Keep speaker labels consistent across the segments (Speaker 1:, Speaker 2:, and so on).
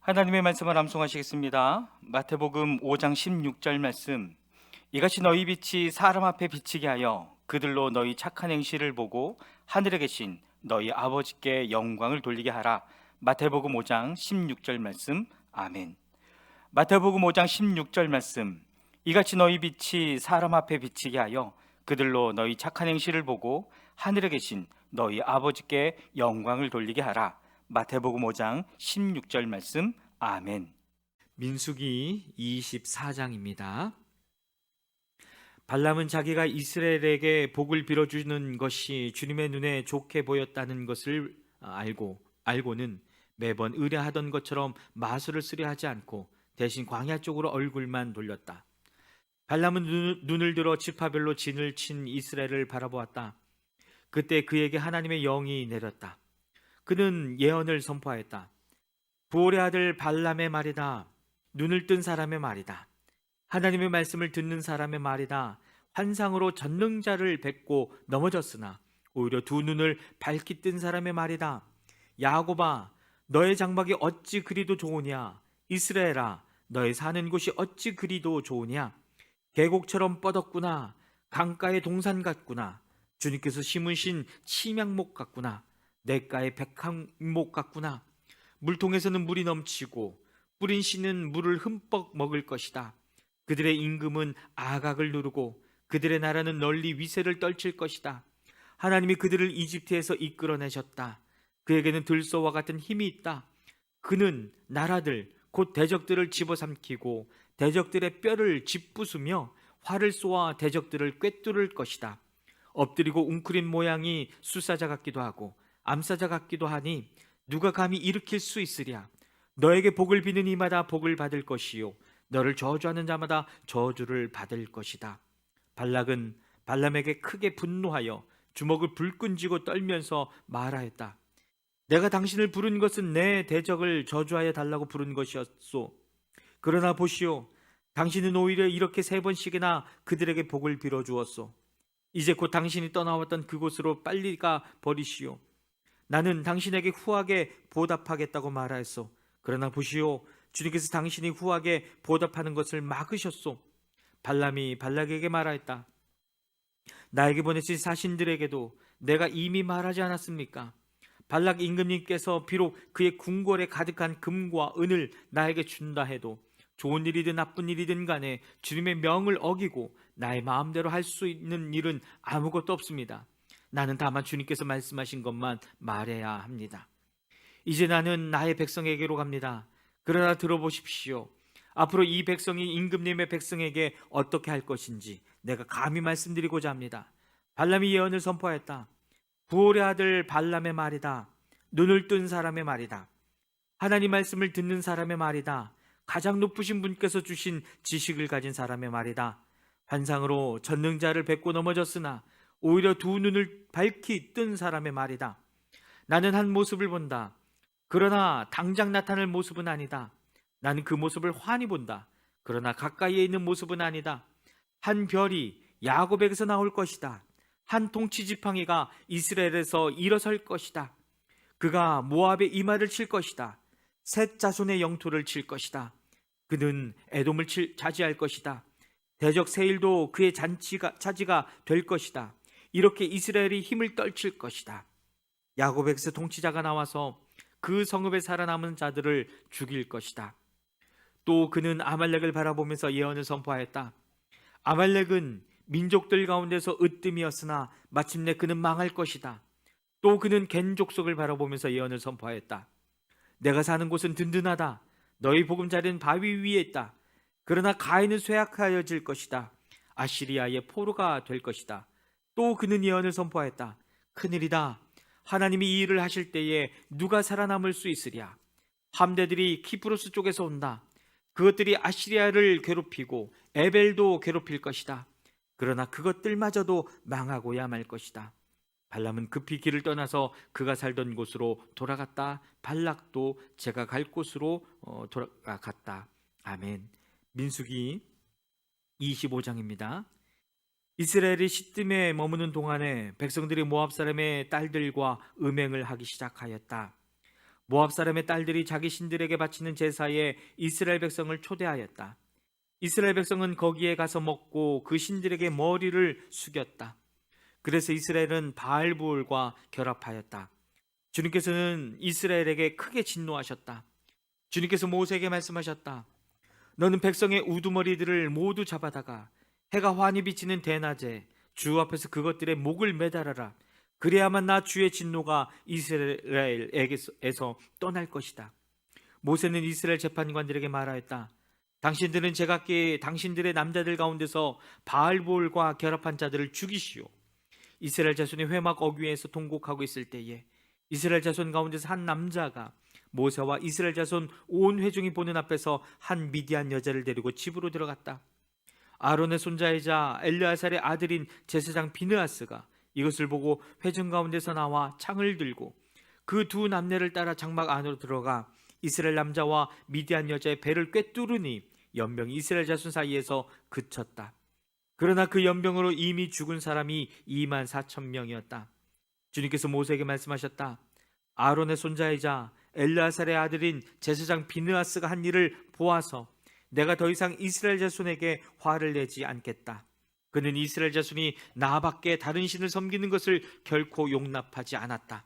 Speaker 1: 하나님의 말씀을 암송하시겠습니다. 마태복음 5장 16절 말씀. 이같이 너희 빛이 사람 앞에 비치게 하여 그들로 너희 착한 행실을 보고 하늘에 계신 너희 아버지께 영광을 돌리게 하라. 마태복음 5장 16절 말씀. 아멘. 마태복음 5장 16절 말씀. 이같이 너희 빛이 사람 앞에 비치게 하여 그들로 너희 착한 행실을 보고 하늘에 계신 너희 아버지께 영광을 돌리게 하라. 마태복음 5장 16절 말씀. 아멘.
Speaker 2: 민수기 24장입니다. 발람은 자기가 이스라엘에게 복을 빌어주는 것이 주님의 눈에 좋게 보였다는 것을 알고는 매번 의뢰하던 것처럼 마술을 쓰려 하지 않고 대신 광야 쪽으로 얼굴만 돌렸다. 발람은 눈을 들어 지파별로 진을 친 이스라엘을 바라보았다. 그때 그에게 하나님의 영이 내렸다. 그는 예언을 선포하였다. 부올의 아들 발람의 말이다. 눈을 뜬 사람의 말이다. 하나님의 말씀을 듣는 사람의 말이다. 환상으로 전능자를 뵙고 넘어졌으나 오히려 두 눈을 밝히 뜬 사람의 말이다. 야곱아, 너의 장막이 어찌 그리도 좋으냐? 이스라엘아, 너의 사는 곳이 어찌 그리도 좋으냐? 계곡처럼 뻗었구나. 강가의 동산 같구나. 주님께서 심으신 침향목 같구나. 냇가의 백향목 같구나. 물통에서는 물이 넘치고 뿌린 씨는 물을 흠뻑 먹을 것이다. 그들의 임금은 아각을 누르고 그들의 나라는 널리 위세를 떨칠 것이다. 하나님이 그들을 이집트에서 이끌어내셨다. 그에게는 들소와 같은 힘이 있다. 그는 나라들 곧 대적들을 집어삼키고 대적들의 뼈를 짓부수며 활을 쏘아 대적들을 꿰뚫을 것이다. 엎드리고 웅크린 모양이 수사자 같기도 하고 암사자 같기도 하니 누가 감히 일으킬 수 있으랴. 너에게 복을 비는 이마다 복을 받을 것이요 너를 저주하는 자마다 저주를 받을 것이다. 발락은 발람에게 크게 분노하여 주먹을 불끈 쥐고 떨면서 말하였다. 내가 당신을 부른 것은 내 대적을 저주하여 달라고 부른 것이었소. 그러나 보시오, 당신은 오히려 이렇게 3번씩이나 그들에게 복을 빌어 주었소. 이제 곧 당신이 떠나왔던 그곳으로 빨리 가 버리시오. 나는 당신에게 후하게 보답하겠다고 말하였소. 그러나 보시오, 주님께서 당신이 후하게 보답하는 것을 막으셨소. 발람이 발락에게 말하였다. 나에게 보내신 사신들에게도 내가 이미 말하지 않았습니까? 발락 임금님께서 비록 그의 궁궐에 가득한 금과 은을 나에게 준다 해도 좋은 일이든 나쁜 일이든 간에 주님의 명을 어기고 나의 마음대로 할 수 있는 일은 아무것도 없습니다. 나는 다만 주님께서 말씀하신 것만 말해야 합니다. 이제 나는 나의 백성에게로 갑니다. 그러나 들어보십시오. 앞으로 이 백성이 임금님의 백성에게 어떻게 할 것인지 내가 감히 말씀드리고자 합니다. 발람이 예언을 선포했다. 부올의 아들 발람의 말이다. 눈을 뜬 사람의 말이다. 하나님 말씀을 듣는 사람의 말이다. 가장 높으신 분께서 주신 지식을 가진 사람의 말이다. 환상으로 전능자를 뵙고 넘어졌으나 오히려 두 눈을 밝히 뜬 사람의 말이다. 나는 한 모습을 본다. 그러나 당장 나타날 모습은 아니다. 나는 그 모습을 환히 본다. 그러나 가까이에 있는 모습은 아니다. 한 별이 야곱에게서 나올 것이다. 한 통치 지팡이가 이스라엘에서 일어설 것이다. 그가 모압의 이마를 칠 것이다. 셋 자손의 영토를 칠 것이다. 그는 에돔을 차지할 것이다. 대적 세일도 그의 차지가 될 것이다. 이렇게 이스라엘이 힘을 떨칠 것이다. 야곱에게서 통치자가 나와서 그 성읍에 살아남은 자들을 죽일 것이다. 또 그는 아말렉을 바라보면서 예언을 선포하였다. 아말렉은 민족들 가운데서 으뜸이었으나 마침내 그는 망할 것이다. 또 그는 겐 족속을 바라보면서 예언을 선포하였다. 내가 사는 곳은 든든하다. 너희 보금자리는 바위 위에 있다. 그러나 가인은 쇠약하여질 것이다. 아시리아의 포로가 될 것이다. 또 그는 예언을 선포하였다. 큰일이다. 하나님이 이 일을 하실 때에 누가 살아남을 수 있으랴. 함대들이 키프로스 쪽에서 온다. 그것들이 아시리아를 괴롭히고 에벨도 괴롭힐 것이다. 그러나 그것들마저도 망하고야 말 것이다. 발람은 급히 길을 떠나서 그가 살던 곳으로 돌아갔다. 발락도 제가 갈 곳으로 돌아갔다. 아멘. 민수기 25장입니다. 이스라엘이 시뜸에 머무는 동안에 백성들이 모압 사람의 딸들과 음행을 하기 시작하였다. 모압 사람의 딸들이 자기 신들에게 바치는 제사에 이스라엘 백성을 초대하였다. 이스라엘 백성은 거기에 가서 먹고 그 신들에게 머리를 숙였다. 그래서 이스라엘은 바알부올과 결합하였다. 주님께서는 이스라엘에게 크게 진노하셨다. 주님께서 모세에게 말씀하셨다. 너는 백성의 우두머리들을 모두 잡아다가 해가 환히 비치는 대낮에 주 앞에서 그것들의 목을 매달아라. 그래야만 나 주의 진노가 이스라엘에게서 떠날 것이다. 모세는 이스라엘 재판관들에게 말하였다. 당신들은 제각기 당신들의 남자들 가운데서 바알볼과 결합한 자들을 죽이시오. 이스라엘 자손이 회막 어귀에서 통곡하고 있을 때에 이스라엘 자손 가운데서 한 남자가 모세와 이스라엘 자손 온 회중이 보는 앞에서 한 미디안 여자를 데리고 집으로 들어갔다. 아론의 손자이자 엘르아살의 아들인 제사장 비느하스가 이것을 보고 회중 가운데서 나와 창을 들고 그 두 남녀를 따라 장막 안으로 들어가 이스라엘 남자와 미디안 여자의 배를 꿰뚫으니 연병이 이스라엘 자손 사이에서 그쳤다. 그러나 그 연병으로 이미 죽은 사람이 24,000명이었다. 주님께서 모세에게 말씀하셨다. 아론의 손자이자 엘르아살의 아들인 제사장 비느하스가 한 일을 보아서 내가 더 이상 이스라엘 자손에게 화를 내지 않겠다. 그는 이스라엘 자손이 나밖에 다른 신을 섬기는 것을 결코 용납하지 않았다.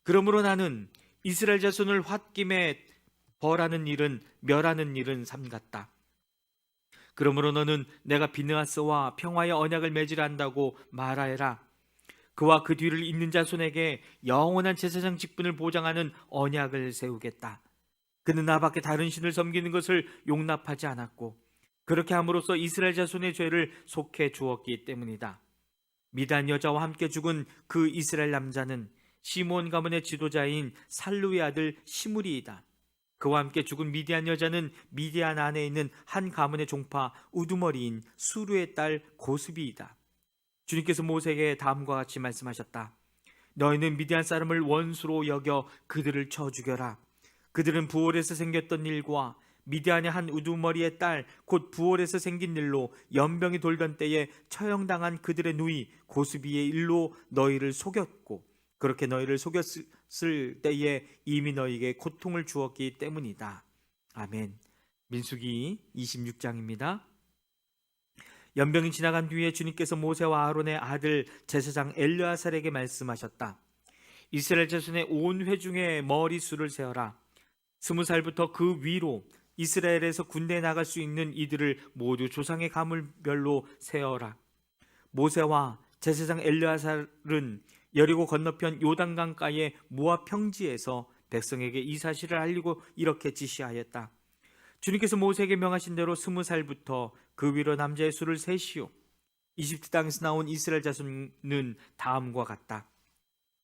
Speaker 2: 그러므로 나는 이스라엘 자손을 홧김에 벌하는 일은 멸하는 일은 삼갔다. 그러므로 너는 내가 비느하스와 평화의 언약을 맺으려 한다고 말하여라. 그와 그 뒤를 잇는 자손에게 영원한 제사장 직분을 보장하는 언약을 세우겠다. 그는 나밖에 다른 신을 섬기는 것을 용납하지 않았고 그렇게 함으로써 이스라엘 자손의 죄를 속해 주었기 때문이다. 미단 여자와 함께 죽은 그 이스라엘 남자는 시므온 가문의 지도자인 살루의 아들 시므리이다. 그와 함께 죽은 미디안 여자는 미디안 안에 있는 한 가문의 종파 우두머리인 수루의 딸 고스비이다. 주님께서 모세에게 다음과 같이 말씀하셨다. 너희는 미디안 사람을 원수로 여겨 그들을 쳐 죽여라. 그들은 부올에서 생겼던 일과 미디안의 한 우두머리의 딸 곧 부올에서 생긴 일로 연병이 돌던 때에 처형당한 그들의 누이 고스비의 일로 너희를 속였고 그렇게 너희를 속였을 때에 이미 너희에게 고통을 주었기 때문이다. 아멘. 민수기 26장입니다. 연병이 지나간 뒤에 주님께서 모세와 아론의 아들 제사장 엘르아살에게 말씀하셨다. 이스라엘 자손의 온 회중의 머리수를 세어라. 20살부터 그 위로 이스라엘에서 군대에 나갈 수 있는 이들을 모두 조상의 가문별로 세어라. 모세와 제사장 엘르아살은 여리고 건너편 요단강가의 모압 평지에서 백성에게 이 사실을 알리고 이렇게 지시하였다. 주님께서 모세에게 명하신 대로 20살부터 그 위로 남자의 수를 세시오. 이집트 땅에서 나온 이스라엘 자손은 다음과 같다.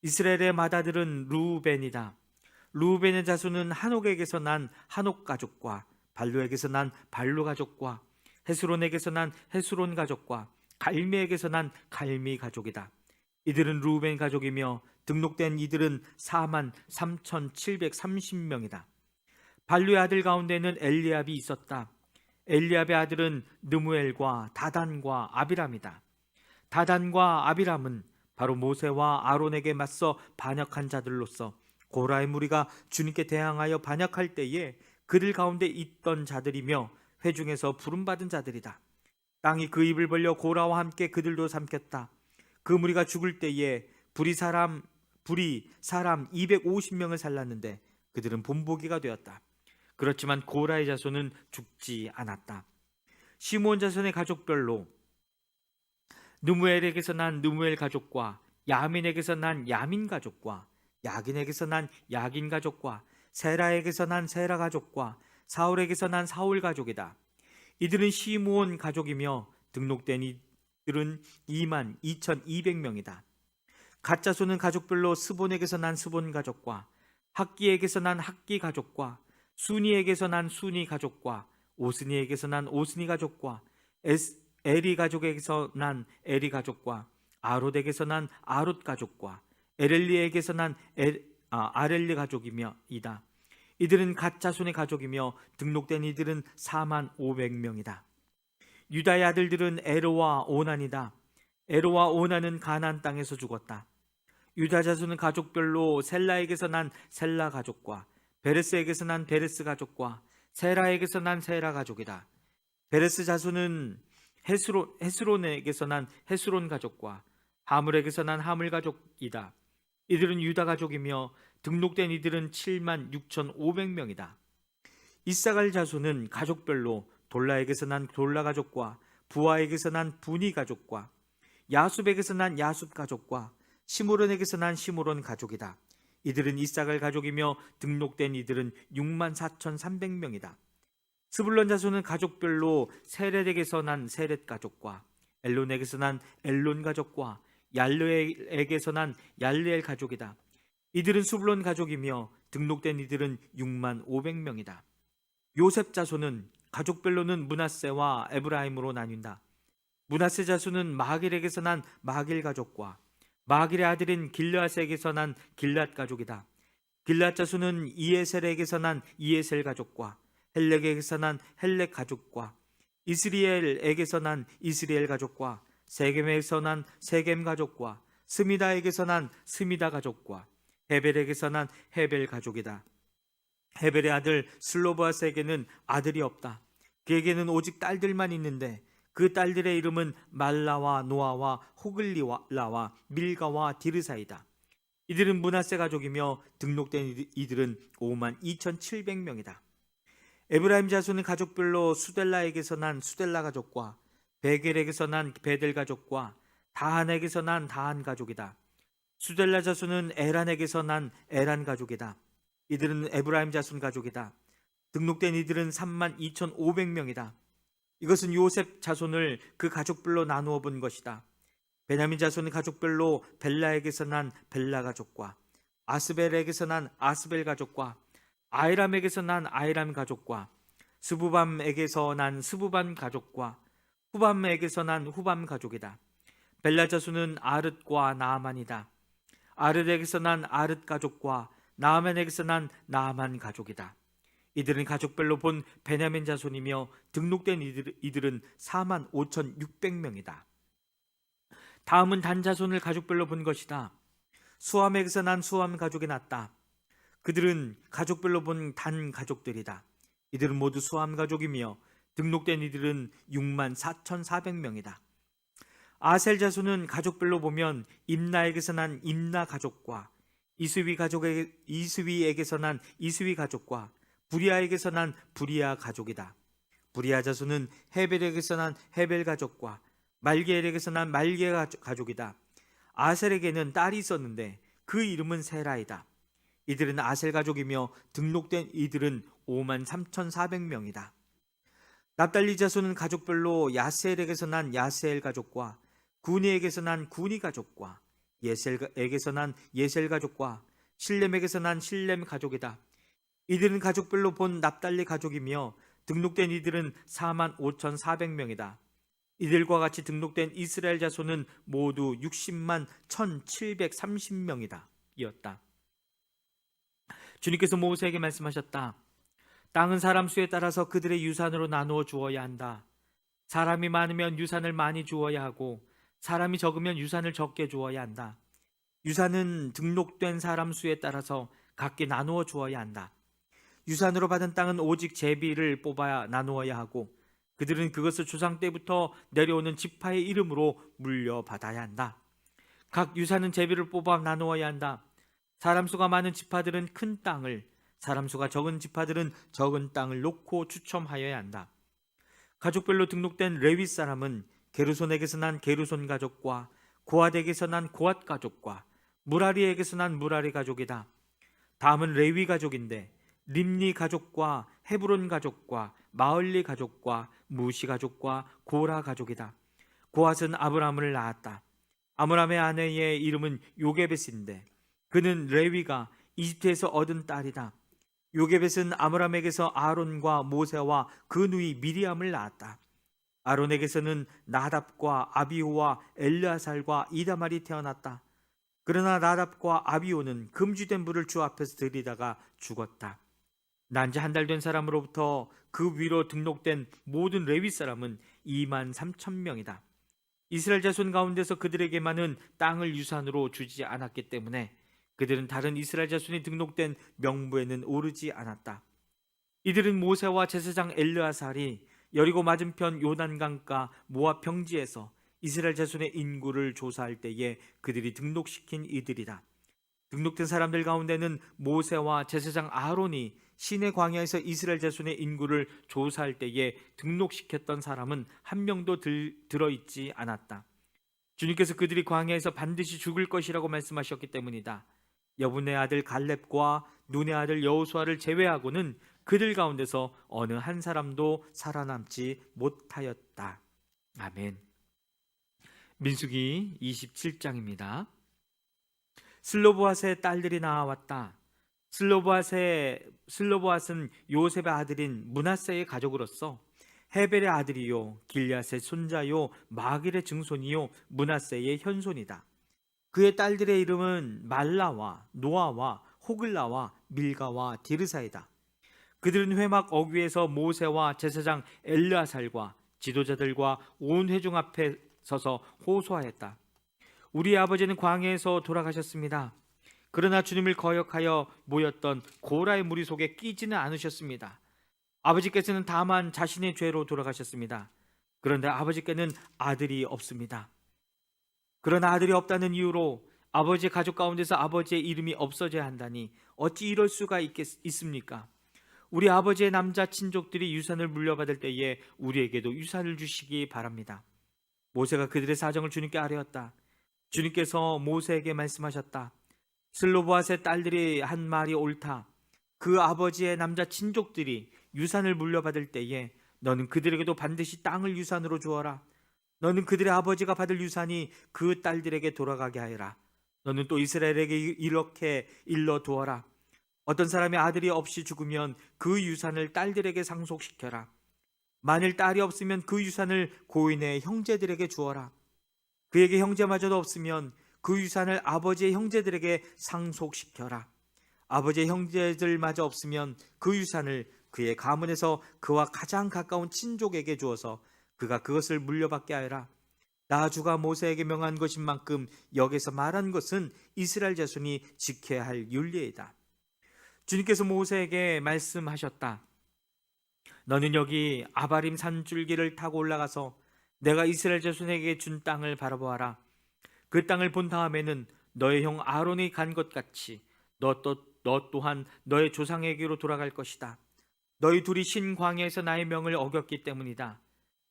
Speaker 2: 이스라엘의 맏아들은 루벤이다. 루벤의 자손은 한옥에게서 난 한옥 가족과 발루에게서 난 발루 가족과 헤스론에게서 난 헤스론 가족과 갈미에게서 난 갈미 가족이다. 이들은 루벤 가족이며 등록된 이들은 43,730명이다. 발루의 아들 가운데는 엘리압이 있었다. 엘리압의 아들은 느무엘과 다단과 아비람이다. 다단과 아비람은 바로 모세와 아론에게 맞서 반역한 자들로서 고라의 무리가 주님께 대항하여 반역할 때에 그들 가운데 있던 자들이며 회중에서 부름받은 자들이다. 땅이 그 입을 벌려 고라와 함께 그들도 삼켰다. 그 무리가 죽을 때에 불이 사람 250명을 살랐는데 그들은 본보기가 되었다. 그렇지만 고라의 자손은 죽지 않았다. 시므온 자손의 가족별로 느무엘에게서 난 느무엘 가족과 야민에게서 난 야민 가족과 야긴에게서 난 야긴 가족과 세라에게서 난 세라 가족과 사울에게서 난 사울 가족이다. 이들은 시므온 가족이며 등록된 이들은 22,200명이다. 갓자손은 가족별로 스본에게서 난 스본 가족과 학기에게서 난 학기 가족과 순이에게서 난 순이 가족과 오스니에게서 난 오스니 가족과 에리 가족에게서 난 에리 가족과 아롯에게서 난 아롯 가족과 에렐리에게서 난 아렐리 가족이다. 이들은 갓 자손의 가족이며 등록된 이들은 45,000명이다. 유다의 아들들은 에로와 오난이다. 에로와 오난은 가나안 땅에서 죽었다. 유다 자손은 가족별로 셀라에게서 난 셀라 가족과 베레스에게서 난 베레스 가족과 세라에게서 난 세라 가족이다. 베레스 자손은 헤스론에게서 난 헤스론 가족과 하물에게서 난 하물 가족이다. 이들은 유다 가족이며 등록된 이들은 7만 6,500명이다. 이사갈 자손은 가족별로 돌라에게서 난 돌라 가족과 부하에게서 난 부니 가족과 야숲에게서 난 야숲 가족과 시므론에게서 난 시므론 가족이다. 이들은 이사갈 가족이며 등록된 이들은 6만 4,300명이다. 스불론 자손은 가족별로 세렛에게서 난 세렛 가족과 엘론에게서 난 엘론 가족과 얄르엘에게서 난 얄르엘 가족이다. 이들은 스불론 가족이며 등록된 이들은 6만 500명이다. 요셉 자손은 가족별로는 므낫세와 에브라임으로 나뉜다. 므낫세 자손은 마길에게서 난 마길 가족과 마길의 아들인 길르앗에게서 난 길앗 가족이다. 길앗 자손은 이에셀에게서 난 이에셀 가족과 헬렉에게서 난 헬렉 가족과 이스리엘에게서 난 이스리엘 가족과 세겜에게서 난 세겜 가족과 스미다에게서 난 스미다 가족과 헤벨에게서 난 헤벨 가족이다. 헤벨의 아들 슬로보아스에게는 아들이 없다. 그에게는 오직 딸들만 있는데 그 딸들의 이름은 말라와 노아와 호글리라와 밀가와 디르사이다. 이들은 므낫세 가족이며 등록된 이들은 5만 2,700명이다. 에브라임 자손은 가족별로 수델라에게서 난 수델라 가족과 베겔에게서 난 베델 가족과 다한에게서 난 다한 가족이다. 수델라 자손은 에란에게서 난 에란 가족이다. 이들은 에브라임 자손 가족이다. 등록된 이들은 3만 2,500명이다. 이것은 요셉 자손을 그 가족별로 나누어 본 것이다. 베냐민 자손은 가족별로 벨라에게서 난 벨라 가족과 아스벨에게서 난 아스벨 가족과 아이람에게서 난 아이람 가족과 스부밤에게서 난 스부밤 가족과 후밤에게서 난 후밤 가족이다. 벨라 자손은 아릇과 나아만이다. 아릇에게서 난 아릇 가족과 나아만에게서 난 나아만 가족이다. 이들은 가족별로 본 베냐민 자손이며 등록된 이들은 4만 5,600명이다. 다음은 단 자손을 가족별로 본 것이다. 수함에게서 난 수함 가족이 났다. 그들은 가족별로 본 단 가족들이다. 이들은 모두 수함 가족이며 등록된 이들은 6만 4,400명이다. 아셀 자손은 가족별로 보면 임나에게서 난 임나 가족과 이스위에게서 난 이스위 가족과 부리아에게서 난 부리아 가족이다. 부리아 자손은 헤벨에게서 난 헤벨 가족과 말기엘에게서 난 말게 가족이다. 아셀에게는 딸이 있었는데 그 이름은 세라이다. 이들은 아셀 가족이며 등록된 이들은 5만 3,400명이다. 납달리 자손은 가족별로 야스엘에게서 난 야스엘 가족과 구니에게서 난 구니 가족과 예셀에게서 난 예셀 가족과 실렘에게서 난 실렘 가족이다. 이들은 가족별로 본 납달리 가족이며 등록된 이들은 4만 5,400명이다. 이들과 같이 등록된 이스라엘 자손은 모두 60만 1,730명이다. 이었다. 주님께서 모세에게 말씀하셨다. 땅은 사람 수에 따라서 그들의 유산으로 나누어 주어야 한다. 사람이 많으면 유산을 많이 주어야 하고 사람이 적으면 유산을 적게 주어야 한다. 유산은 등록된 사람 수에 따라서 각기 나누어 주어야 한다. 유산으로 받은 땅은 오직 제비를 뽑아 나누어야 하고 그들은 그것을 조상 때부터 내려오는 지파의 이름으로 물려받아야 한다. 각 유산은 제비를 뽑아 나누어야 한다. 사람 수가 많은 지파들은 큰 땅을, 사람 수가 적은 지파들은 적은 땅을 놓고 추첨하여야 한다. 가족별로 등록된 레위 사람은 게르손에게서 난 게르손 가족과 고앗에게서 난 고앗 가족과 무라리에게서 난 무라리 가족이다. 다음은 레위 가족인데 림니 가족과 헤브론 가족과 마을리 가족과 무시 가족과 고라 가족이다. 고앗은 아브람을 낳았다. 아므람의 아내의 이름은 요게벳인데 그는 레위가 이집트에서 얻은 딸이다. 요게벳은 아므람에게서 아론과 모세와 그 누이 미리암을 낳았다. 아론에게서는 나답과 아비오와 엘르아살과 이다말이 태어났다. 그러나 나답과 아비오는 금주된 불을 주 앞에서 들이다가 죽었다. 난지 한 달 된 사람으로부터 그 위로 등록된 모든 레위 사람은 2만 3천 명이다. 이스라엘 자손 가운데서 그들에게만은 땅을 유산으로 주지 않았기 때문에 그들은 다른 이스라엘 자손이 등록된 명부에는 오르지 않았다. 이들은 모세와 제사장 엘르아살이 여리고 맞은편 요단강가 모압 평지에서 이스라엘 자손의 인구를 조사할 때에 그들이 등록시킨 이들이다. 등록된 사람들 가운데는 모세와 제사장 아론이 시내 광야에서 이스라엘 자손의 인구를 조사할 때에 등록시켰던 사람은 한 명도 들어있지 않았다. 주님께서 그들이 광야에서 반드시 죽을 것이라고 말씀하셨기 때문이다. 여분의 아들 갈렙과 눈의 아들 여호수아를 제외하고는 그들 가운데서 어느 한 사람도 살아남지 못하였다. 아멘. 민수기 27장입니다. 슬로보앗의 딸들이 나왔다. 슬로보앗은 요셉의 아들인 므낫세의 가족으로서 헤벨의 아들이요 길앗의 손자요 마길의 증손이요 므낫세의 현손이다. 그의 딸들의 이름은 말라와 노아와 호글라와 밀가와 디르사이다. 그들은 회막 어귀에서 모세와 제사장 엘르아살과 지도자들과 온 회중 앞에 서서 호소하였다. 우리 아버지는 광야에서 돌아가셨습니다. 그러나 주님을 거역하여 모였던 고라의 무리 속에 끼지는 않으셨습니다. 아버지께서는 다만 자신의 죄로 돌아가셨습니다. 그런데 아버지께는 아들이 없습니다. 그러나 아들이 없다는 이유로 아버지의 가족 가운데서 아버지의 이름이 없어져야 한다니 어찌 이럴 수가 있습니까? 우리 아버지의 남자 친족들이 유산을 물려받을 때에 우리에게도 유산을 주시기 바랍니다. 모세가 그들의 사정을 주님께 아뢰었다. 주님께서 모세에게 말씀하셨다. 슬로보앗의 딸들이 한 말이 옳다. 그 아버지의 남자 친족들이 유산을 물려받을 때에 너는 그들에게도 반드시 땅을 유산으로 주어라. 너는 그들의 아버지가 받을 유산이 그 딸들에게 돌아가게 하여라. 너는 또 이스라엘에게 이렇게 일러두어라. 어떤 사람의 아들이 없이 죽으면 그 유산을 딸들에게 상속시켜라. 만일 딸이 없으면 그 유산을 고인의 형제들에게 주어라. 그에게 형제마저도 없으면 그 유산을 아버지의 형제들에게 상속시켜라. 아버지의 형제들마저 없으면 그 유산을 그의 가문에서 그와 가장 가까운 친족에게 주어서 그가 그것을 물려받게 하여라. 나 주가 모세에게 명한 것인 만큼 여기서 말한 것은 이스라엘 자손이 지켜야 할 율례이다. 주님께서 모세에게 말씀하셨다. 너는 여기 아바림 산줄기를 타고 올라가서 내가 이스라엘 자손에게 준 땅을 바라보아라. 그 땅을 본 다음에는 너의 형 아론이 간 것 같이 너 또한 너의 조상에게로 돌아갈 것이다. 너희 둘이 신광야에서 나의 명을 어겼기 때문이다.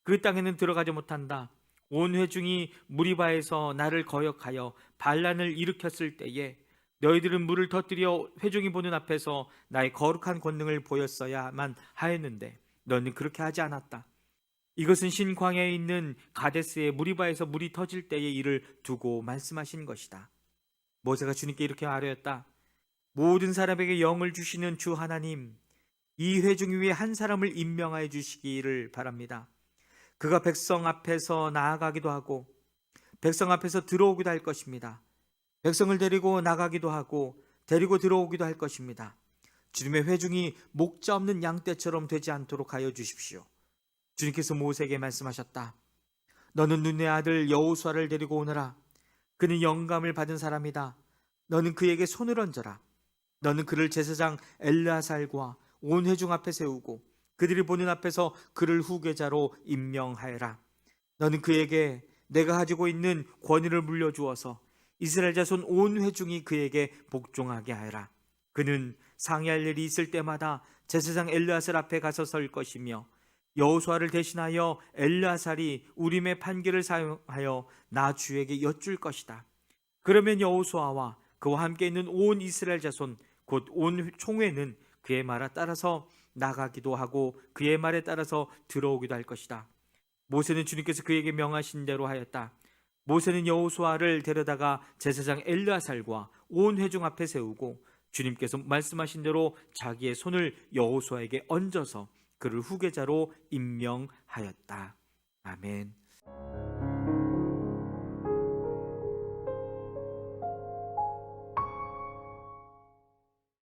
Speaker 2: 그 땅에는 들어가지 못한다. 온 회중이 무리바에서 나를 거역하여 반란을 일으켰을 때에 너희들은 물을 터뜨려 회중이 보는 앞에서 나의 거룩한 권능을 보였어야만 하였는데 너는 그렇게 하지 않았다. 이것은 신광야에 있는 가데스의 무리바에서 물이 터질 때의 일을 두고 말씀하신 것이다. 모세가 주님께 이렇게 아뢰었다. 모든 사람에게 영을 주시는 주 하나님, 이 회중 위에 한 사람을 임명하여 주시기를 바랍니다. 그가 백성 앞에서 나아가기도 하고 백성 앞에서 들어오기도 할 것입니다. 백성을 데리고 나가기도 하고 데리고 들어오기도 할 것입니다. 주님의 회중이 목자 없는 양떼처럼 되지 않도록 하여 주십시오. 주님께서 모세에게 말씀하셨다. 너는 눈의 아들 여호수아를 데리고 오너라. 그는 영감을 받은 사람이다. 너는 그에게 손을 얹어라. 너는 그를 제사장 엘르아살과 온 회중 앞에 세우고 그들이 보는 앞에서 그를 후계자로 임명하여라. 너는 그에게 내가 가지고 있는 권위를 물려주어서 이스라엘 자손 온 회중이 그에게 복종하게 하여라. 그는 상의할 일이 있을 때마다 제사장 엘르아살 앞에 가서 설 것이며 여호수아를 대신하여 엘르아살이 우림의 판결을 사용하여 나 주에게 여쭐 것이다. 그러면 여호수아와 그와 함께 있는 온 이스라엘 자손 곧 온 총회는 그의 말에 따라서 나가기도 하고 그의 말에 따라서 들어오기도 할 것이다. 모세는 주님께서 그에게 명하신 대로 하였다. 모세는 여호수아를 데려다가 제사장 엘르아살과 온 회중 앞에 세우고 주님께서 말씀하신 대로 자기의 손을 여호수아에게 얹어서 그를 후계자로 임명하였다. 아멘.